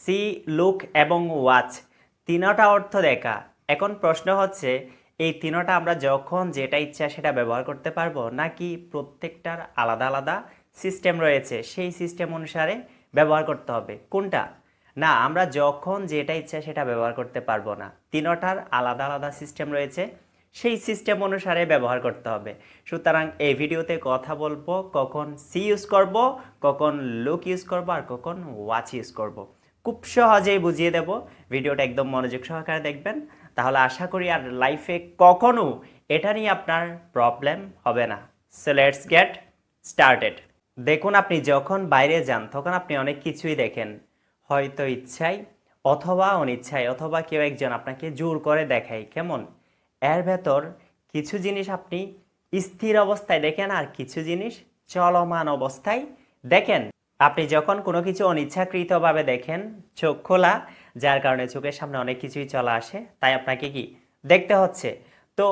C, look এবং watch তিনটা অর্থ দেখা। এখন প্রশ্ন হচ্ছে এই তিনটা আমরা যখন যেটা ইচ্ছা সেটা ব্যবহার করতে পারবো, নাকি প্রত্যেকটার আলাদা আলাদা সিস্টেম রয়েছে, সেই সিস্টেম অনুসারে ব্যবহার করতে হবে? কোনটা? না, আমরা যখন যেটা ইচ্ছা সেটা ব্যবহার করতে পারবো না, তিনটার আলাদা আলাদা সিস্টেম রয়েছে, সেই সিস্টেম অনুসারে ব্যবহার করতে হবে। সুতরাং এই ভিডিওতে কথা বলবো কখন সি ইউজ করব, কখন লুক ইউজ করব, আর কখন ওয়াচ ইউজ করব। খুব সহজেই বুঝিয়ে দেব, ভিডিওটা একদম মনোযোগ সহকারে দেখবেন, তাহলে আশা করি আর লাইফে কখনো এটা নিয়ে আপনার প্রবলেম হবে না। So let's get started. দেখুন, আপনি যখন বাইরে যান তখন আপনি অনেক কিছুই দেখেন, হয়তো ইচ্ছায় অথবা অনিচ্ছায়, অথবা কেউ একজন আপনাকে জোর করে দেখায়। কেমন? এর ভেতর কিছু জিনিস আপনি স্থির অবস্থায় দেখেন, আর কিছু জিনিস চলমান অবস্থায় দেখেন। আপনি যখন কোনো কিছু অনিচ্ছাকৃতভাবে দেখেন, চোখ খোলা, যার কারণে চোখের সামনে অনেক কিছুই চলে আসে, তাই আপনাকে কি দেখতে হচ্ছে। তো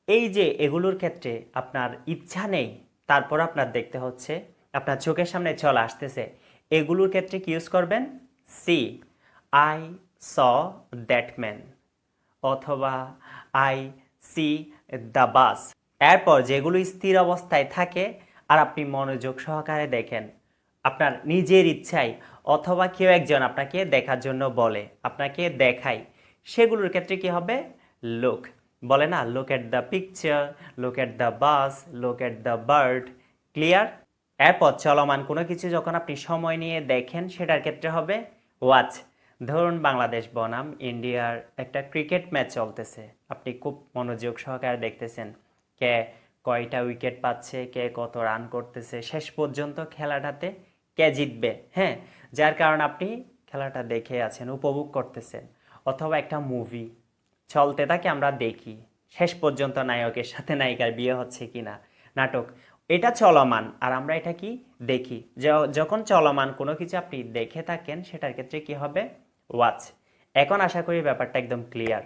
এই যে এগুলোর ক্ষেত্রে আপনার ইচ্ছা নেই, তারপর আপনার দেখতে হচ্ছে, আপনার চোখের সামনে চলে আসতেছে, এগুলোর ক্ষেত্রে কি ইউজ করবেন? See, I saw that man, অথবা আই সি দ্য বাস। এরপর যেগুলো স্থির অবস্থায় থাকে আর আপনি মনোযোগ সহকারে দেখেন, আপনার নিজের ইচ্ছায় অথবা কেউ একজন আপনাকে দেখার জন্য বলে, আপনাকে দেখায়, সেগুলোর ক্ষেত্রে কি হবে? লুক। বলে না, look at the picture, look at the bus, look at the bird. Clear? এরপর চলমান কোনো কিছু যখন আপনি সময় নিয়ে দেখেন, সেটার ক্ষেত্রে হবে ওয়াচ। ধরুন বাংলাদেশ বনাম ইন্ডিয়ার একটা ক্রিকেট ম্যাচ চলতেছে, আপনি খুব মনোযোগ সহকারে দেখতেছেন, কে কয়টা উইকেট পাচ্ছে, কে কত রান করতেছে, শেষ পর্যন্ত খেলাটাতে কে জিতবে, হ্যাঁ, যার কারণে আপনি খেলাটা দেখে আছেন, উপভোগ করতেছেন। অথবা একটা মুভি চলতে থাকে, আমরা দেখি শেষ পর্যন্ত নায়কের সাথে নায়িকার বিয়ে হচ্ছে কিনা, নাটক, এটা চলমান, আর আমরা এটা কি দেখি। যখন চলমান কোনো কিছু আপনি দেখে থাকেন, সেটার ক্ষেত্রে কি হবে? ওয়াচ। এখন আশা করি ব্যাপারটা একদম ক্লিয়ার।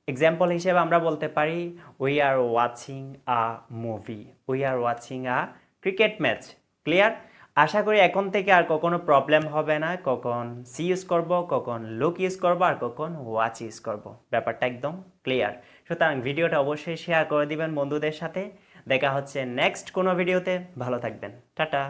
এক্সাম্পল হিসেবে আমরা বলতে পারি, we are watching a movie, we are watching a cricket match. Clear? আশা করি এখন থেকে আর কখনো প্রবলেম হবে না, কখন সি ইউজ করব, কখন লুক ইউজ করব, আর কখন ওয়াচ ইউজ করব। ব্যাপারটা একদম ক্লিয়ার। সুতরাং ভিডিওটা অবশ্যই শেয়ার করে দিবেন বন্ধুদের সাথে। দেখা হচ্ছে নেক্সট কোনো ভিডিওতে। ভালো থাকবেন। টাটা।